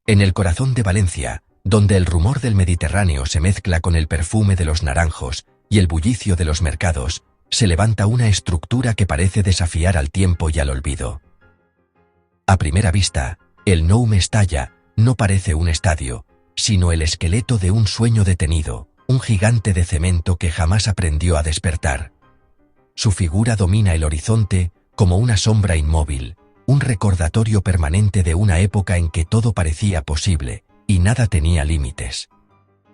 En el corazón de Valencia, donde el rumor del Mediterráneo se mezcla con el perfume de los naranjos y el bullicio de los mercados, se levanta una estructura que parece desafiar al tiempo y al olvido. A primera vista, el Nou Mestalla no parece un estadio, sino el esqueleto de un sueño detenido, un gigante de cemento que jamás aprendió a despertar. Su figura domina el horizonte como una sombra inmóvil, un recordatorio permanente de una época en que todo parecía posible y nada tenía límites.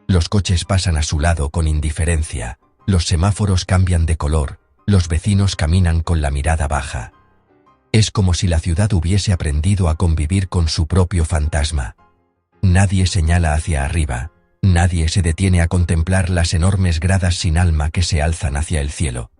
Los coches pasan a su lado con indiferencia, los semáforos cambian de color, los vecinos caminan con la mirada baja. Es como si la ciudad hubiese aprendido a convivir con su propio fantasma. Nadie señala hacia arriba, nadie se detiene a contemplar las enormes gradas sin alma que se alzan hacia el cielo.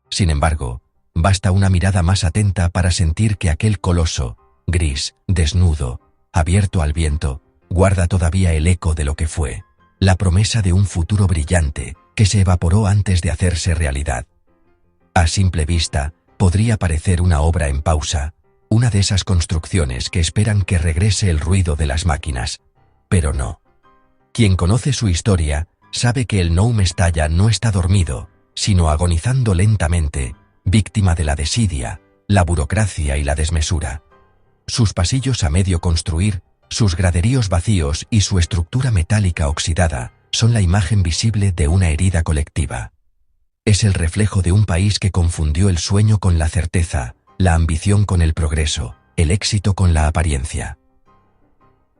Sin embargo, basta una mirada más atenta para sentir que aquel coloso, gris, desnudo, abierto al viento, guarda todavía el eco de lo que fue, la promesa de un futuro brillante que se evaporó antes de hacerse realidad. A simple vista, podría parecer una obra en pausa, una de esas construcciones que esperan que regrese el ruido de las máquinas. Pero no. Quien conoce su historia sabe que el Nou Mestalla no está dormido, sino agonizando lentamente, víctima de la desidia, la burocracia y la desmesura. Sus pasillos a medio construir, sus graderíos vacíos y su estructura metálica oxidada son la imagen visible de una herida colectiva. Es el reflejo de un país que confundió el sueño con la certeza, la ambición con el progreso, el éxito con la apariencia.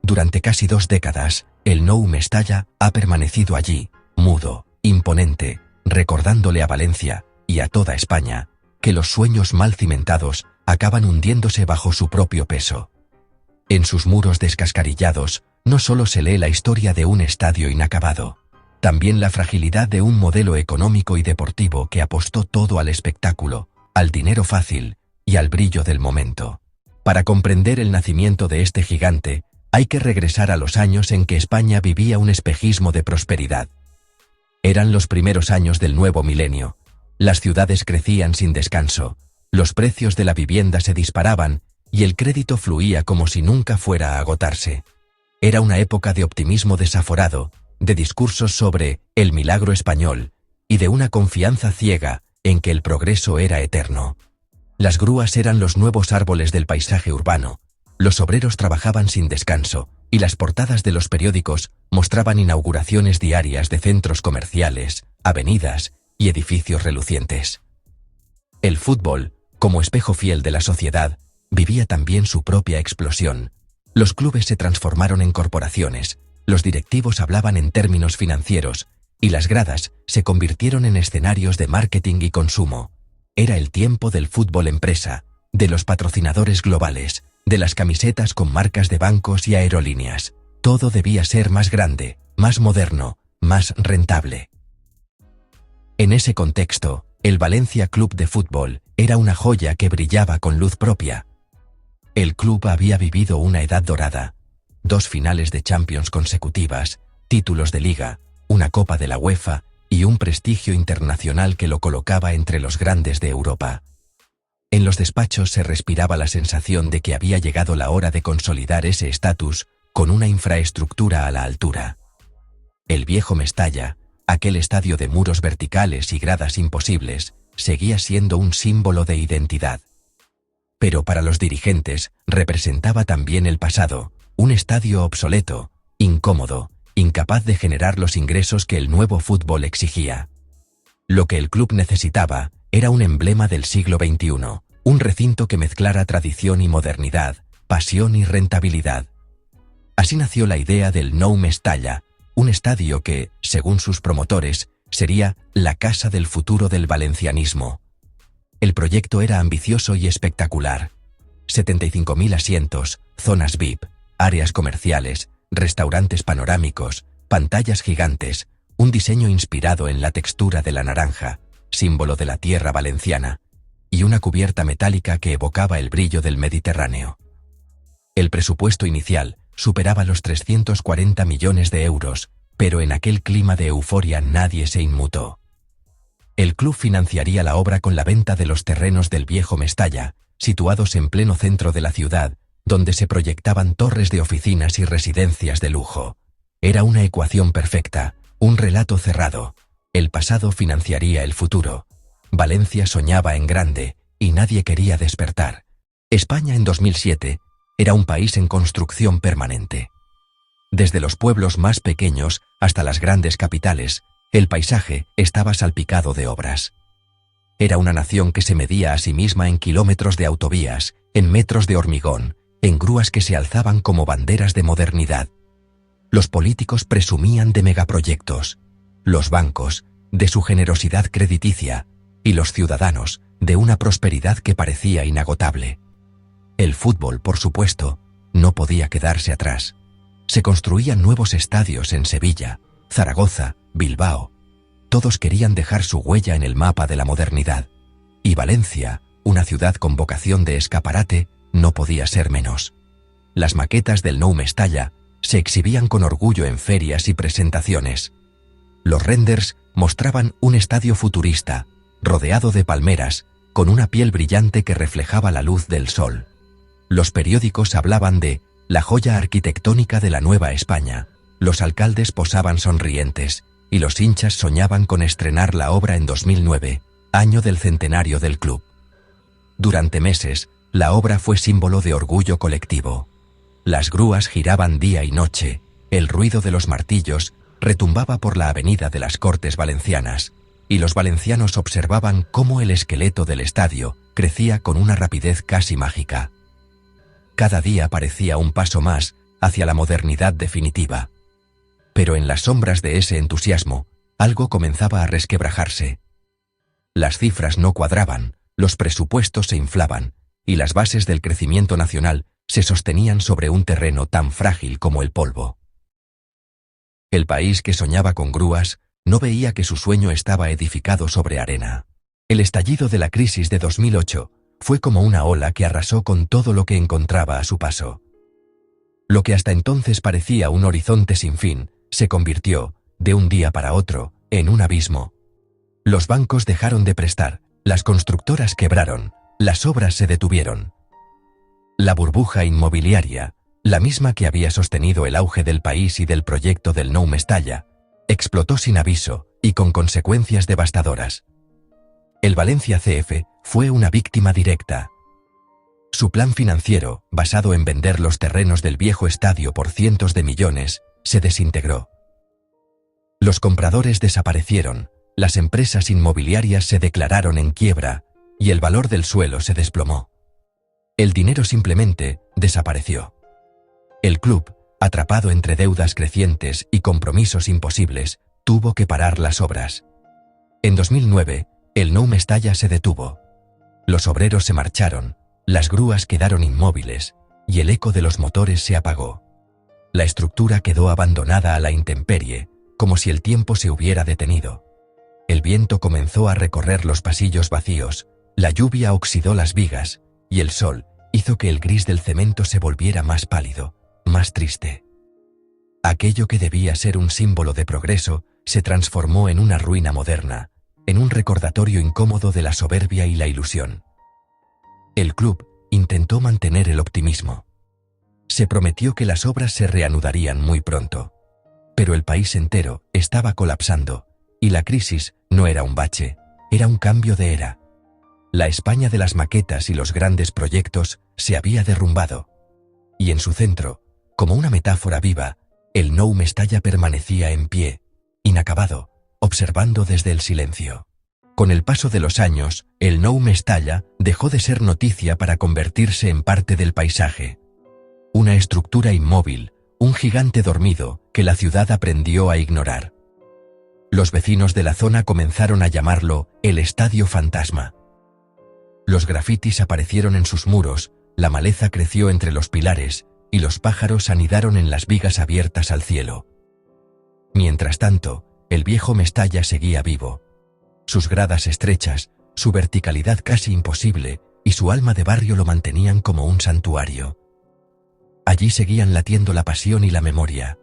Durante casi 2 décadas, el Nou Mestalla ha permanecido allí, mudo, imponente, recordándole a Valencia, y a toda España, que los sueños mal cimentados acaban hundiéndose bajo su propio peso. En sus muros descascarillados, no solo se lee la historia de un estadio inacabado, también la fragilidad de un modelo económico y deportivo que apostó todo al espectáculo, al dinero fácil y al brillo del momento. Para comprender el nacimiento de este gigante, hay que regresar a los años en que España vivía un espejismo de prosperidad. Eran los primeros años del nuevo milenio. Las ciudades crecían sin descanso, los precios de la vivienda se disparaban y el crédito fluía como si nunca fuera a agotarse. Era una época de optimismo desaforado, de discursos sobre el milagro español y de una confianza ciega en que el progreso era eterno. Las grúas eran los nuevos árboles del paisaje urbano, los obreros trabajaban sin descanso y las portadas de los periódicos mostraban inauguraciones diarias de centros comerciales, avenidas y edificios relucientes. El fútbol, como espejo fiel de la sociedad, vivía también su propia explosión. Los clubes se transformaron en corporaciones, los directivos hablaban en términos financieros, y las gradas se convirtieron en escenarios de marketing y consumo. Era el tiempo del fútbol empresa, de los patrocinadores globales, de las camisetas con marcas de bancos y aerolíneas. Todo debía ser más grande, más moderno, más rentable. En ese contexto, el Valencia Club de Fútbol era una joya que brillaba con luz propia. El club había vivido una edad dorada, 2 finales de Champions consecutivas, títulos de Liga, una Copa de la UEFA y un prestigio internacional que lo colocaba entre los grandes de Europa. En los despachos se respiraba la sensación de que había llegado la hora de consolidar ese estatus con una infraestructura a la altura. El viejo Mestalla, aquel estadio de muros verticales y gradas imposibles, seguía siendo un símbolo de identidad. Pero para los dirigentes representaba también el pasado, un estadio obsoleto, incómodo, incapaz de generar los ingresos que el nuevo fútbol exigía. Lo que el club necesitaba era un emblema del siglo XXI, un recinto que mezclara tradición y modernidad, pasión y rentabilidad. Así nació la idea del Nou Mestalla, un estadio que, según sus promotores, sería la casa del futuro del valencianismo. El proyecto era ambicioso y espectacular. 75.000 asientos, zonas VIP, áreas comerciales, restaurantes panorámicos, pantallas gigantes, un diseño inspirado en la textura de la naranja, símbolo de la tierra valenciana, y una cubierta metálica que evocaba el brillo del Mediterráneo. El presupuesto inicial superaba los 340 millones de euros, pero en aquel clima de euforia nadie se inmutó. El club financiaría la obra con la venta de los terrenos del viejo Mestalla, situados en pleno centro de la ciudad, donde se proyectaban torres de oficinas y residencias de lujo. Era una ecuación perfecta, un relato cerrado. El pasado financiaría el futuro. Valencia soñaba en grande, y nadie quería despertar. España en 2007 era un país en construcción permanente. Desde los pueblos más pequeños hasta las grandes capitales, el paisaje estaba salpicado de obras. Era una nación que se medía a sí misma en kilómetros de autovías, en metros de hormigón, en grúas que se alzaban como banderas de modernidad. Los políticos presumían de megaproyectos, los bancos de su generosidad crediticia y los ciudadanos de una prosperidad que parecía inagotable. El fútbol, por supuesto, no podía quedarse atrás. Se construían nuevos estadios en Sevilla, Zaragoza, Bilbao. Todos querían dejar su huella en el mapa de la modernidad. Y Valencia, una ciudad con vocación de escaparate, no podía ser menos. Las maquetas del Nou Mestalla se exhibían con orgullo en ferias y presentaciones. Los renders mostraban un estadio futurista, rodeado de palmeras, con una piel brillante que reflejaba la luz del sol. Los periódicos hablaban de la joya arquitectónica de la Nueva España. Los alcaldes posaban sonrientes, y los hinchas soñaban con estrenar la obra en 2009, año del centenario del club. Durante meses, la obra fue símbolo de orgullo colectivo. Las grúas giraban día y noche, el ruido de los martillos retumbaba por la avenida de las Cortes Valencianas, y los valencianos observaban cómo el esqueleto del estadio crecía con una rapidez casi mágica. Cada día parecía un paso más hacia la modernidad definitiva. Pero en las sombras de ese entusiasmo, algo comenzaba a resquebrajarse. Las cifras no cuadraban, los presupuestos se inflaban, y las bases del crecimiento nacional se sostenían sobre un terreno tan frágil como el polvo. El país que soñaba con grúas no veía que su sueño estaba edificado sobre arena. El estallido de la crisis de 2008 fue como una ola que arrasó con todo lo que encontraba a su paso. Lo que hasta entonces parecía un horizonte sin fin, se convirtió, de un día para otro, en un abismo. Los bancos dejaron de prestar, las constructoras quebraron, las obras se detuvieron. La burbuja inmobiliaria, la misma que había sostenido el auge del país y del proyecto del Nou Mestalla, explotó sin aviso y con consecuencias devastadoras. El Valencia CF fue una víctima directa. Su plan financiero, basado en vender los terrenos del viejo estadio por cientos de millones, se desintegró. Los compradores desaparecieron, las empresas inmobiliarias se declararon en quiebra y el valor del suelo se desplomó. El dinero simplemente desapareció. El club, atrapado entre deudas crecientes y compromisos imposibles, tuvo que parar las obras. En 2009, el Nou Mestalla se detuvo. Los obreros se marcharon, las grúas quedaron inmóviles y el eco de los motores se apagó. La estructura quedó abandonada a la intemperie, como si el tiempo se hubiera detenido. El viento comenzó a recorrer los pasillos vacíos, la lluvia oxidó las vigas y el sol hizo que el gris del cemento se volviera más pálido, más triste. Aquello que debía ser un símbolo de progreso se transformó en una ruina moderna, en un recordatorio incómodo de la soberbia y la ilusión. El club intentó mantener el optimismo. Se prometió que las obras se reanudarían muy pronto. Pero el país entero estaba colapsando, y la crisis no era un bache, era un cambio de era. La España de las maquetas y los grandes proyectos se había derrumbado. Y en su centro, como una metáfora viva, el Nou Mestalla permanecía en pie, inacabado, observando desde el silencio. Con el paso de los años, el Nou Mestalla dejó de ser noticia para convertirse en parte del paisaje. Una estructura inmóvil, un gigante dormido que la ciudad aprendió a ignorar. Los vecinos de la zona comenzaron a llamarlo el Estadio Fantasma. Los grafitis aparecieron en sus muros, la maleza creció entre los pilares y los pájaros anidaron en las vigas abiertas al cielo. Mientras tanto, el viejo Mestalla seguía vivo. Sus gradas estrechas, su verticalidad casi imposible y su alma de barrio lo mantenían como un santuario. Allí seguían latiendo la pasión y la memoria.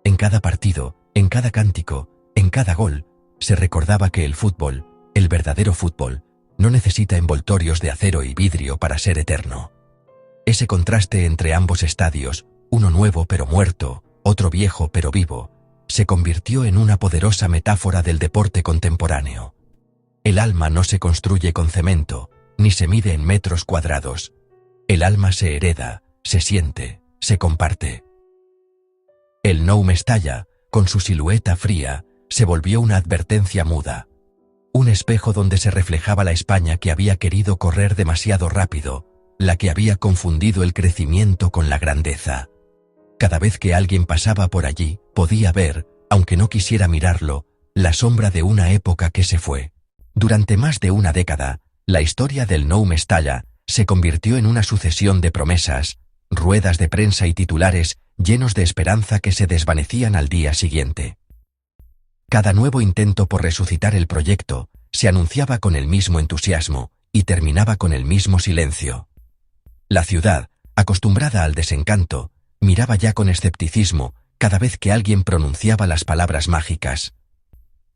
En cada partido, en cada cántico, en cada gol, se recordaba que el fútbol, el verdadero fútbol, no necesita envoltorios de acero y vidrio para ser eterno. Ese contraste entre ambos estadios, uno nuevo pero muerto, otro viejo pero vivo, se convirtió en una poderosa metáfora del deporte contemporáneo. El alma no se construye con cemento, ni se mide en metros cuadrados. El alma se hereda, se siente, se comparte. El Nou Mestalla, con su silueta fría, se volvió una advertencia muda. Un espejo donde se reflejaba la España que había querido correr demasiado rápido, la que había confundido el crecimiento con la grandeza. Cada vez que alguien pasaba por allí, podía ver, aunque no quisiera mirarlo, la sombra de una época que se fue. Durante más de una década, la historia del Nou Mestalla se convirtió en una sucesión de promesas, ruedas de prensa y titulares llenos de esperanza que se desvanecían al día siguiente. Cada nuevo intento por resucitar el proyecto se anunciaba con el mismo entusiasmo y terminaba con el mismo silencio. La ciudad, acostumbrada al desencanto, miraba ya con escepticismo cada vez que alguien pronunciaba las palabras mágicas.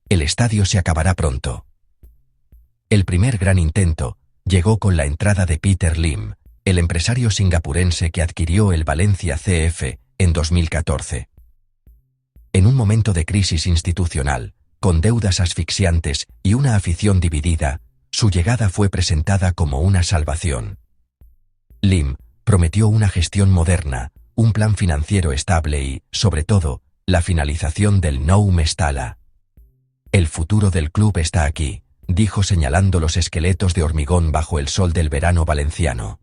El estadio se acabará pronto. El primer gran intento llegó con la entrada de Peter Lim, el empresario singapurense que adquirió el Valencia CF en 2014. En un momento de crisis institucional, con deudas asfixiantes y una afición dividida, su llegada fue presentada como una salvación. Lim prometió una gestión moderna, un plan financiero estable y, sobre todo, la finalización del Nou Mestalla. El futuro del club está aquí, dijo señalando los esqueletos de hormigón bajo el sol del verano valenciano.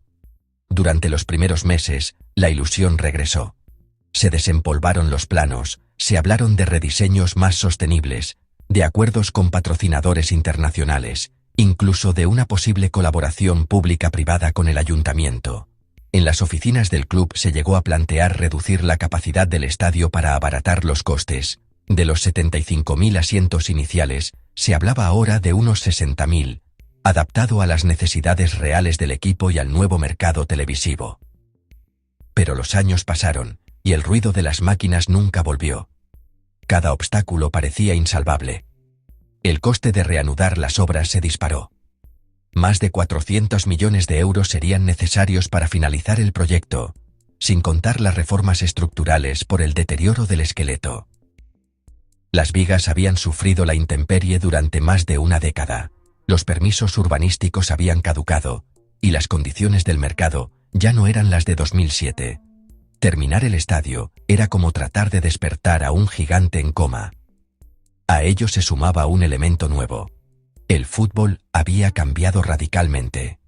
Durante los primeros meses, la ilusión regresó. Se desempolvaron los planos, se hablaron de rediseños más sostenibles, de acuerdos con patrocinadores internacionales, incluso de una posible colaboración pública-privada con el ayuntamiento. En las oficinas del club se llegó a plantear reducir la capacidad del estadio para abaratar los costes. De los 75.000 asientos iniciales, se hablaba ahora de unos 60.000, adaptado a las necesidades reales del equipo y al nuevo mercado televisivo. Pero los años pasaron, y el ruido de las máquinas nunca volvió. Cada obstáculo parecía insalvable. El coste de reanudar las obras se disparó. Más de 400 millones de euros serían necesarios para finalizar el proyecto, sin contar las reformas estructurales por el deterioro del esqueleto. Las vigas habían sufrido la intemperie durante más de una década, los permisos urbanísticos habían caducado, y las condiciones del mercado ya no eran las de 2007. Terminar el estadio era como tratar de despertar a un gigante en coma. A ello se sumaba un elemento nuevo. El fútbol había cambiado radicalmente.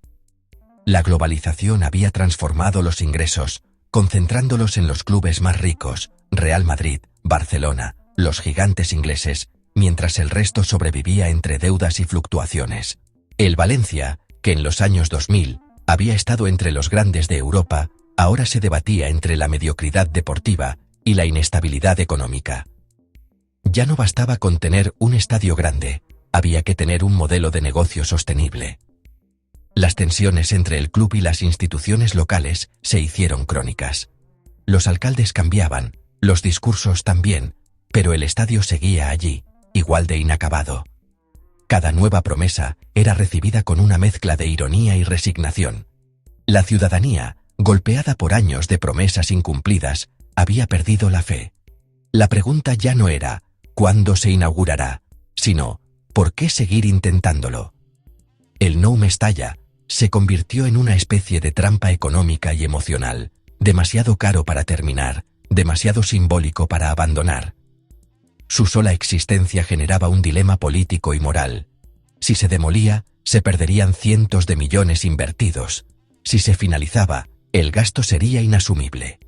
La globalización había transformado los ingresos, concentrándolos en los clubes más ricos, Real Madrid, Barcelona, los gigantes ingleses, mientras el resto sobrevivía entre deudas y fluctuaciones. El Valencia, que en los años 2000 había estado entre los grandes de Europa, ahora se debatía entre la mediocridad deportiva y la inestabilidad económica. Ya no bastaba con tener un estadio grande, había que tener un modelo de negocio sostenible. Las tensiones entre el club y las instituciones locales se hicieron crónicas. Los alcaldes cambiaban, los discursos también, pero el estadio seguía allí, igual de inacabado. Cada nueva promesa era recibida con una mezcla de ironía y resignación. La ciudadanía, golpeada por años de promesas incumplidas, había perdido la fe. La pregunta ya no era ¿cuándo se inaugurará?, sino ¿por qué seguir intentándolo? El Nou Mestalla se convirtió en una especie de trampa económica y emocional, demasiado caro para terminar, demasiado simbólico para abandonar. Su sola existencia generaba un dilema político y moral. Si se demolía, se perderían cientos de millones invertidos. Si se finalizaba, el gasto sería inasumible.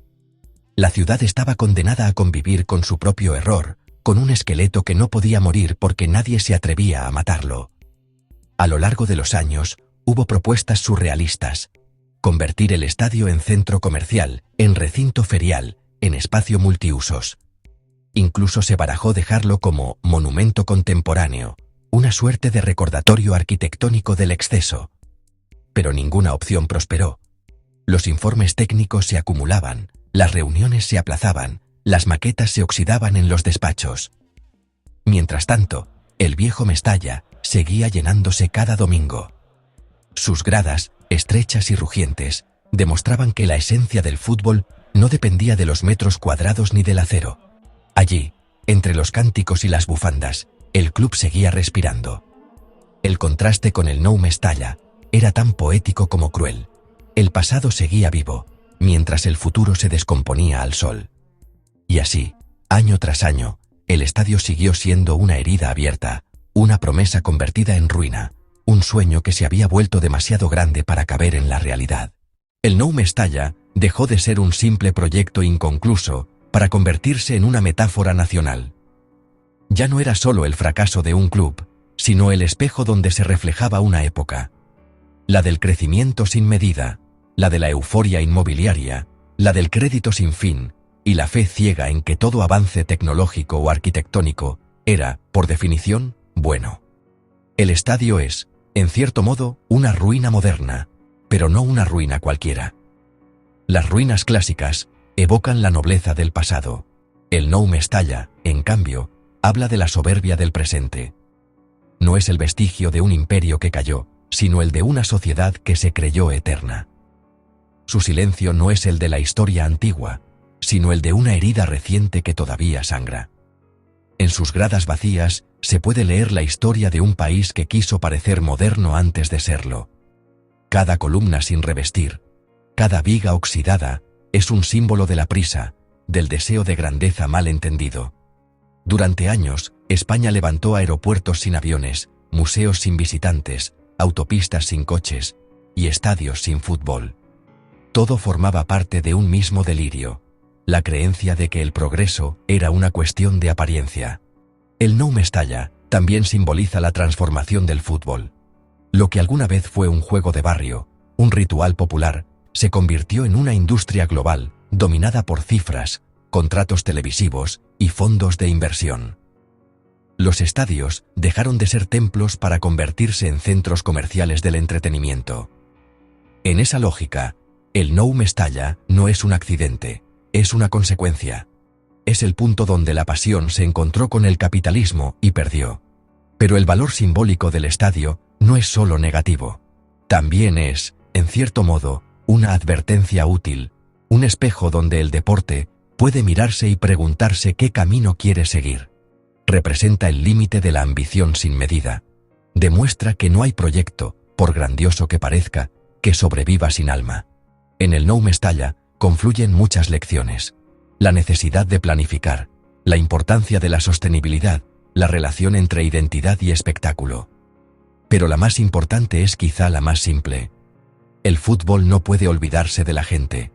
La ciudad estaba condenada a convivir con su propio error, con un esqueleto que no podía morir porque nadie se atrevía a matarlo. A lo largo de los años, hubo propuestas surrealistas. Convertir el estadio en centro comercial, en recinto ferial, en espacio multiusos. Incluso se barajó dejarlo como monumento contemporáneo, una suerte de recordatorio arquitectónico del exceso. Pero ninguna opción prosperó. Los informes técnicos se acumulaban, las reuniones se aplazaban, las maquetas se oxidaban en los despachos. Mientras tanto, el viejo Mestalla seguía llenándose cada domingo. Sus gradas, estrechas y rugientes, demostraban que la esencia del fútbol no dependía de los metros cuadrados ni del acero. Allí, entre los cánticos y las bufandas, el club seguía respirando. El contraste con el Nou Mestalla era tan poético como cruel. El pasado seguía vivo, mientras el futuro se descomponía al sol. Y así, año tras año, el estadio siguió siendo una herida abierta, una promesa convertida en ruina, un sueño que se había vuelto demasiado grande para caber en la realidad. El Nou Mestalla dejó de ser un simple proyecto inconcluso para convertirse en una metáfora nacional. Ya no era solo el fracaso de un club, sino el espejo donde se reflejaba una época. La del crecimiento sin medida, la de la euforia inmobiliaria, la del crédito sin fin, y la fe ciega en que todo avance tecnológico o arquitectónico era, por definición, bueno. El estadio es, en cierto modo, una ruina moderna, pero no una ruina cualquiera. Las ruinas clásicas evocan la nobleza del pasado. El Nou Mestalla, en cambio, habla de la soberbia del presente. No es el vestigio de un imperio que cayó, sino el de una sociedad que se creyó eterna. Su silencio no es el de la historia antigua, sino el de una herida reciente que todavía sangra. En sus gradas vacías se puede leer la historia de un país que quiso parecer moderno antes de serlo. Cada columna sin revestir, cada viga oxidada, es un símbolo de la prisa, del deseo de grandeza mal entendido. Durante años, España levantó aeropuertos sin aviones, museos sin visitantes, autopistas sin coches y estadios sin fútbol. Todo formaba parte de un mismo delirio, la creencia de que el progreso era una cuestión de apariencia. El Nou Mestalla también simboliza la transformación del fútbol. Lo que alguna vez fue un juego de barrio, un ritual popular, se convirtió en una industria global, dominada por cifras, contratos televisivos y fondos de inversión. Los estadios dejaron de ser templos para convertirse en centros comerciales del entretenimiento. En esa lógica, el Nou Mestalla no es un accidente, es una consecuencia. Es el punto donde la pasión se encontró con el capitalismo y perdió. Pero el valor simbólico del estadio no es solo negativo. También es, en cierto modo, una advertencia útil, un espejo donde el deporte puede mirarse y preguntarse qué camino quiere seguir. Representa el límite de la ambición sin medida. Demuestra que no hay proyecto, por grandioso que parezca, que sobreviva sin alma. En el Nou Mestalla confluyen muchas lecciones. La necesidad de planificar, la importancia de la sostenibilidad, la relación entre identidad y espectáculo. Pero la más importante es quizá la más simple. El fútbol no puede olvidarse de la gente.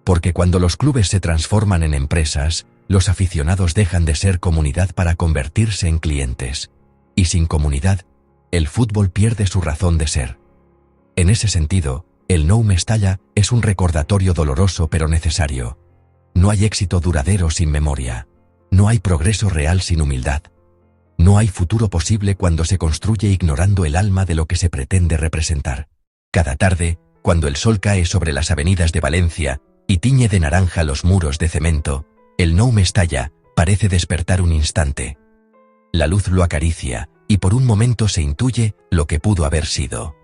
Porque cuando los clubes se transforman en empresas, los aficionados dejan de ser comunidad para convertirse en clientes. Y sin comunidad, el fútbol pierde su razón de ser. En ese sentido, el Nou Mestalla es un recordatorio doloroso pero necesario. No hay éxito duradero sin memoria. No hay progreso real sin humildad. No hay futuro posible cuando se construye ignorando el alma de lo que se pretende representar. Cada tarde, cuando el sol cae sobre las avenidas de Valencia y tiñe de naranja los muros de cemento, el Nou Mestalla parece despertar un instante. La luz lo acaricia y por un momento se intuye lo que pudo haber sido.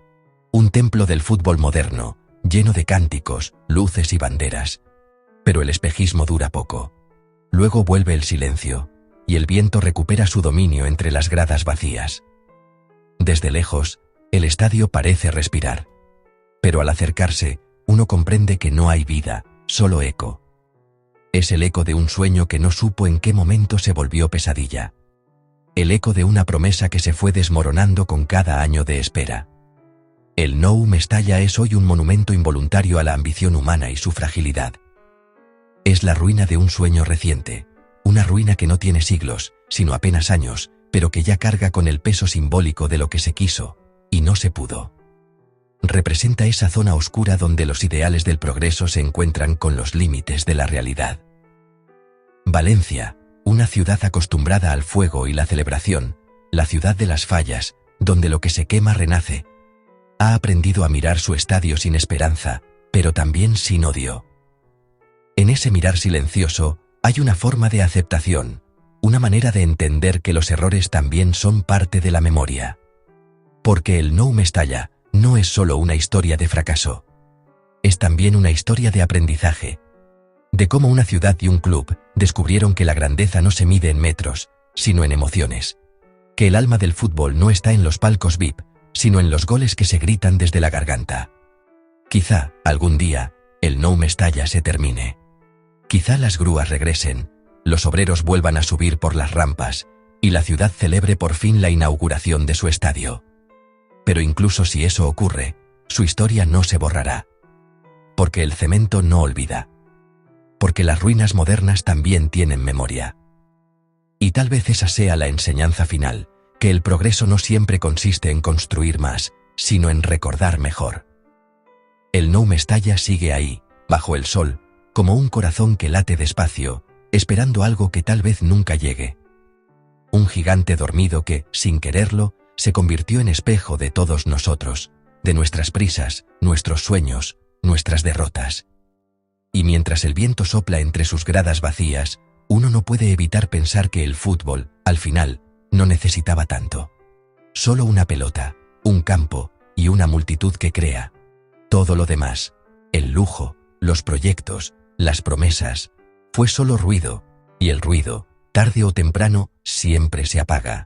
Un templo del fútbol moderno, lleno de cánticos, luces y banderas. Pero el espejismo dura poco. Luego vuelve el silencio, y el viento recupera su dominio entre las gradas vacías. Desde lejos, el estadio parece respirar. Pero al acercarse, uno comprende que no hay vida, solo eco. Es el eco de un sueño que no supo en qué momento se volvió pesadilla. El eco de una promesa que se fue desmoronando con cada año de espera. El Nou Mestalla es hoy un monumento involuntario a la ambición humana y su fragilidad. Es la ruina de un sueño reciente, una ruina que no tiene siglos, sino apenas años, pero que ya carga con el peso simbólico de lo que se quiso, y no se pudo. Representa esa zona oscura donde los ideales del progreso se encuentran con los límites de la realidad. Valencia, una ciudad acostumbrada al fuego y la celebración, la ciudad de las fallas, donde lo que se quema renace, ha aprendido a mirar su estadio sin esperanza, pero también sin odio. En ese mirar silencioso hay una forma de aceptación, una manera de entender que los errores también son parte de la memoria. Porque el Nou Mestalla no es solo una historia de fracaso. es también una historia de aprendizaje. De cómo una ciudad y un club descubrieron que la grandeza no se mide en metros, sino en emociones. Que el alma del fútbol no está en los palcos VIP, sino en los goles que se gritan desde la garganta. Quizá, algún día, el Nou Mestalla se termine. Quizá las grúas regresen, los obreros vuelvan a subir por las rampas, y la ciudad celebre por fin la inauguración de su estadio. Pero incluso si eso ocurre, su historia no se borrará. Porque el cemento no olvida. Porque las ruinas modernas también tienen memoria. Y tal vez esa sea la enseñanza final, que el progreso no siempre consiste en construir más, sino en recordar mejor. El Nou Mestalla sigue ahí, bajo el sol, como un corazón que late despacio, esperando algo que tal vez nunca llegue. Un gigante dormido que, sin quererlo, se convirtió en espejo de todos nosotros, de nuestras prisas, nuestros sueños, nuestras derrotas. Y mientras el viento sopla entre sus gradas vacías, uno no puede evitar pensar que el fútbol, al final, no necesitaba tanto. Solo una pelota, un campo y una multitud que crea. Todo lo demás, el lujo, los proyectos, las promesas, fue solo ruido, y el ruido, tarde o temprano, siempre se apaga.